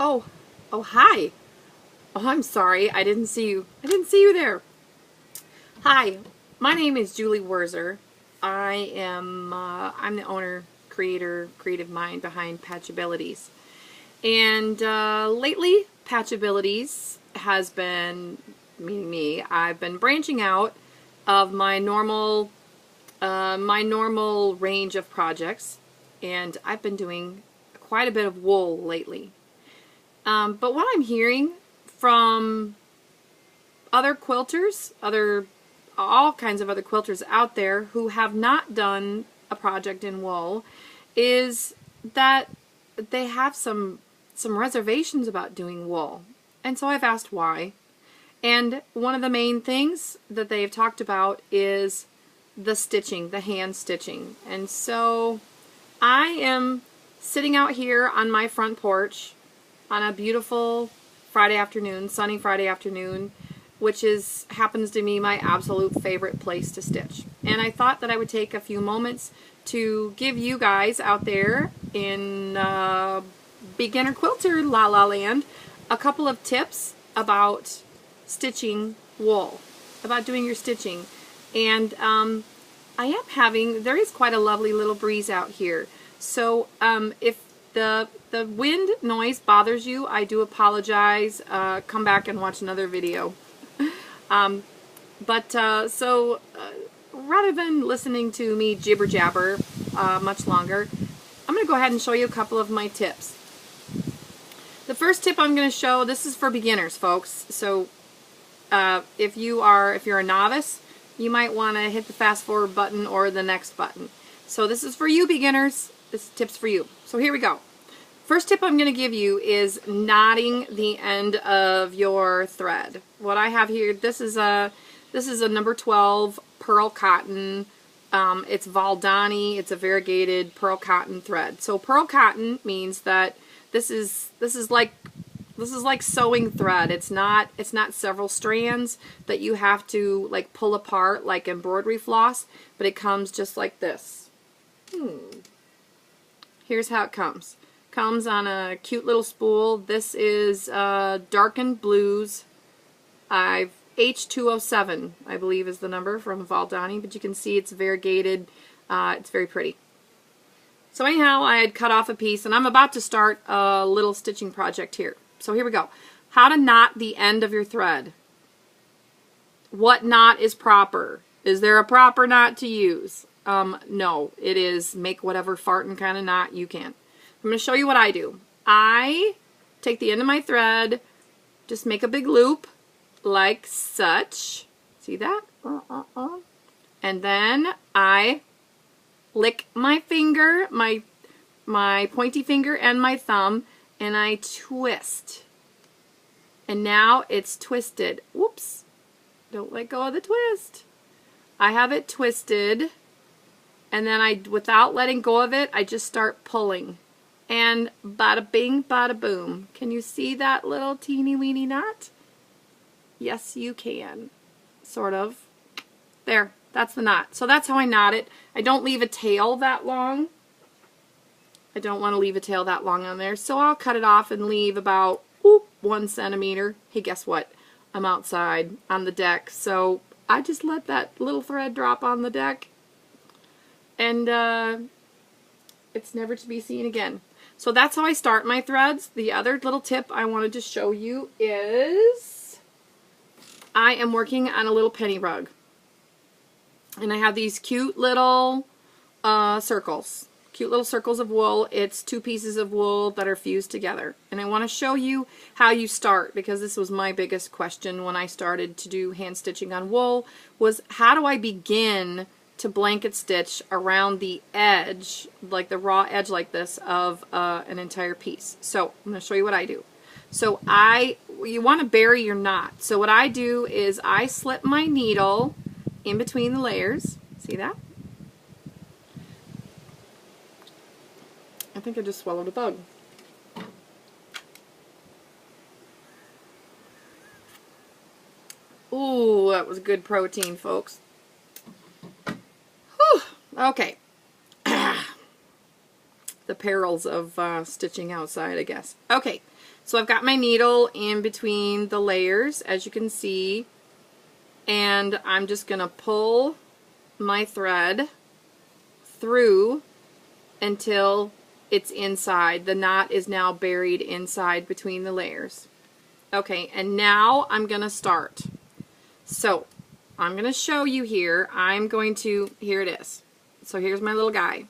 Oh, oh, hi. Oh, I'm sorry. I didn't see you. I didn't see you there. Hi, my name is Julie Wurzer. I'm the owner, creator, creative mind behind Patch Abilities. And lately, Patch Abilities has been, meaning me, I've been branching out of my normal range of projects, and I've been doing quite a bit of wool lately. But what I'm hearing from other quilters, all kinds of other quilters out there who have not done a project in wool, is that they have some reservations about doing wool. And so I've asked why. And one of the main things that they've talked about is the stitching, the hand stitching. And so I am sitting out here on my front porch on a beautiful Friday afternoon, sunny Friday afternoon, which happens to be my absolute favorite place to stitch. And I thought that I would take a few moments to give you guys out there in beginner quilter la la land a couple of tips about stitching wool, about doing your stitching. And there is quite a lovely little breeze out here. So if the wind noise bothers you, I do apologize. Come back and watch another video. Rather than listening to me jibber jabber much longer, I'm going to go ahead and show you a couple of my tips. The first tip I'm going to show, this is for beginners, folks. So if you're a novice, you might want to hit the fast forward button or the next button. So this is for you beginners. This tip's for you. So here we go. First tip I'm going to give you is knotting the end of your thread. What I have here, this is a number 12 pearl cotton. It's Valdani. It's a variegated pearl cotton thread. So pearl cotton means that this is like sewing thread. It's not several strands that you have to like pull apart like embroidery floss, but it comes just like this. Here's how it comes. Comes on a cute little spool. This is Darkened Blues. H207, I believe, is the number from Valdani, but you can see it's variegated. It's very pretty. So anyhow, I had cut off a piece, and I'm about to start a little stitching project here. So here we go. How to knot the end of your thread. What knot is proper? Is there a proper knot to use? No, it is make whatever fartin' kind of knot you can. I'm going to show you what I do. I take the end of my thread, just make a big loop like such. See that? And then I lick my finger, my pointy finger and my thumb, and I twist. And now it's twisted. Whoops. Don't let go of the twist. I have it twisted, and then without letting go of it, I just start pulling. And bada bing, bada boom. Can you see that little teeny weeny knot? Yes, you can. Sort of. There, that's the knot. So that's how I knot it. I don't leave a tail that long. I don't want to leave a tail that long on there. So I'll cut it off and leave about 1 centimeter. Hey, guess what? I'm outside on the deck. So I just let that little thread drop on the deck. And it's never to be seen again. So that's how I start my threads. The other little tip I wanted to show you is I am working on a little penny rug. And I have these cute little circles. Cute little circles of wool. It's 2 pieces of wool that are fused together. And I want to show you how you start, because this was my biggest question when I started to do hand stitching on wool, was how do I begin to blanket stitch around the edge, like the raw edge like this, of an entire piece. So I'm going to show you what I do. So you want to bury your knot. So what I do is I slip my needle in between the layers. See that? I think I just swallowed a bug. Ooh, that was good protein, folks. Whew. Okay. The perils of stitching outside, I guess. Okay, So I've got my needle in between the layers, as you can see, and I'm just going to pull my thread through until it's inside. The knot is now buried inside between the layers. Okay, and now I'm going to start. So I'm going to show you here. Here it is. So here's my little guy.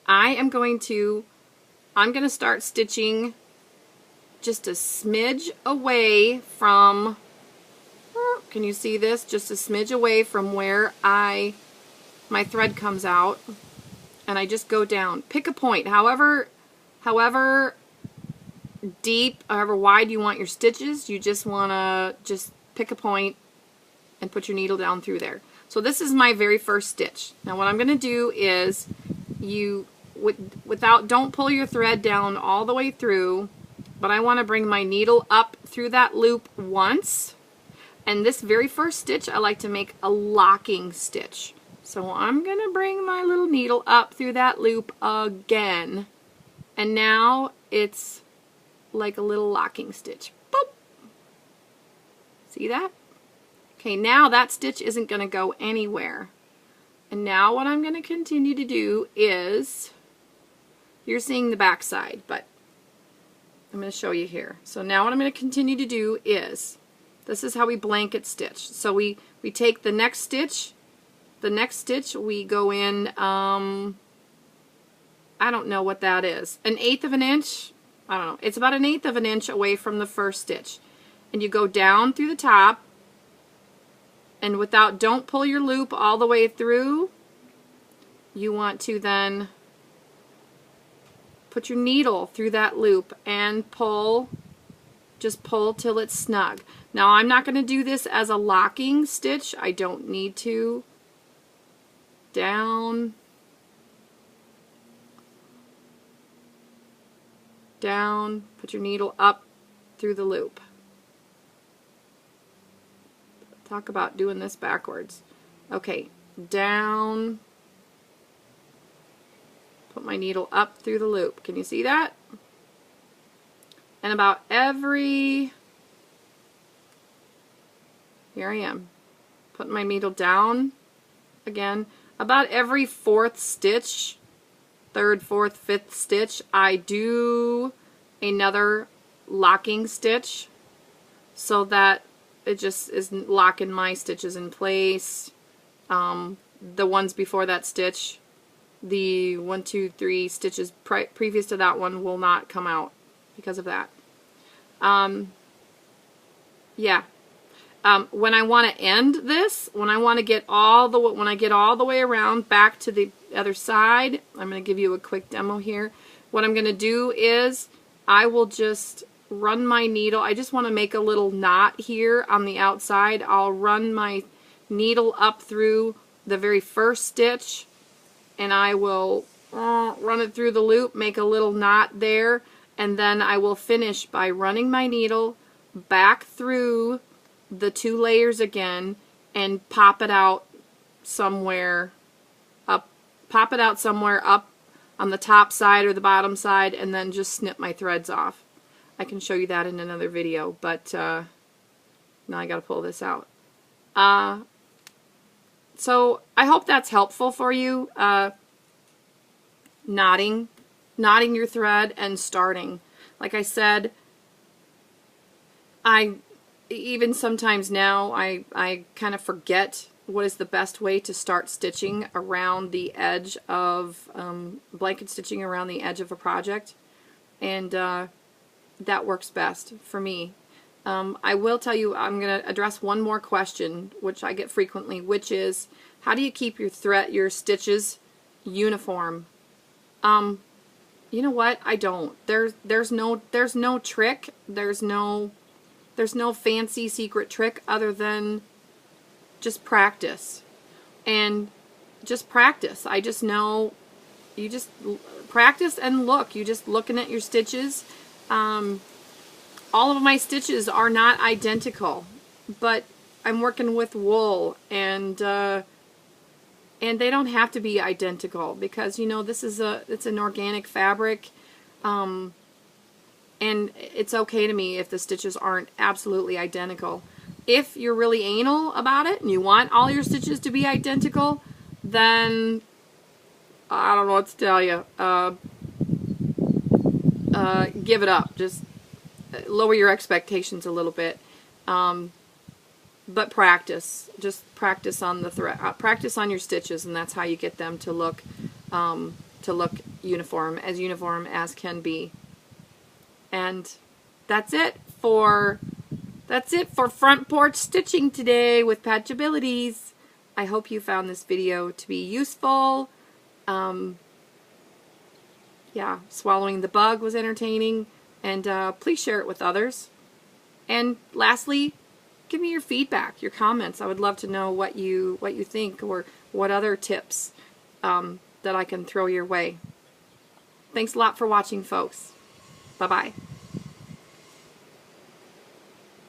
I'm going to start stitching just a smidge away from, can you see this? Just a smidge away from where my thread comes out, and I just go down. Pick a point, however deep, however wide you want your stitches. You just want to just pick a point and put your needle down through there. So this is my very first stitch. Now what I'm going to do is, don't pull your thread down all the way through, but I want to bring my needle up through that loop once. And this very first stitch, I like to make a locking stitch. So I'm going to bring my little needle up through that loop again. And now it's like a little locking stitch. Boop! See that? Okay, now that stitch isn't going to go anywhere. And now what I'm going to continue to do is, you're seeing the back side, but I'm going to show you here. So now what I'm going to continue to do is, this is how we blanket stitch. So we take the next stitch, we go in, I don't know what that is, 1/8 of an inch, I don't know, it's about 1/8 of an inch away from the first stitch. And you go down through the top, and don't pull your loop all the way through. You want to then put your needle through that loop and pull, just pull till it's snug. Now I'm not going to do this as a locking stitch. I don't need to. Down, down, put your needle up through the loop. Talk about doing this backwards. Okay, down, put my needle up through the loop. Can you see that? And about here I am, putting my needle down again. About every fourth stitch, third, fourth, fifth stitch, I do another locking stitch so that it just is locking my stitches in place. The ones before that stitch, the 1, 2, 3 stitches previous to that one will not come out because of that. Yeah. When I want to end this, when I get all the way around back to the other side, I'm going to give you a quick demo here. What I'm going to do is I will just run my needle. I just want to make a little knot here on the outside. I'll run my needle up through the very first stitch, and I will run it through the loop, make a little knot there, and then I will finish by running my needle back through the 2 layers again and pop it out somewhere up on the top side or the bottom side, and then just snip my threads off. I can show you that in another video, but now I gotta pull this out. So I hope that's helpful for you, knotting your thread and starting. Like I said, even sometimes now I kind of forget what is the best way to start stitching around the edge of blanket stitching around the edge of a project, and that works best for me. I will tell you, I'm going to address one more question which I get frequently, which is, how do you keep your stitches uniform? You know what? I don't. There's no trick. There's no fancy secret trick other than just practice. And just practice. I just know, you just practice and look. You just looking at your stitches. All of my stitches are not identical, but I'm working with wool, and they don't have to be identical because, you know, it's an organic fabric, and And it's okay to me if the stitches aren't absolutely identical. If you're really anal about it and you want all your stitches to be identical, then I don't know what to tell you. Give it up. Just lower your expectations a little bit. But practice. Just practice on the thread. Practice on your stitches, and that's how you get them to look uniform as can be. And that's it for front porch stitching today with Patch Abilities. I hope you found this video to be useful. Yeah, swallowing the bug was entertaining, and please share it with others. And lastly, give me your feedback, your comments. I would love to know what you think, or what other tips that I can throw your way. Thanks a lot for watching, folks. Bye-bye.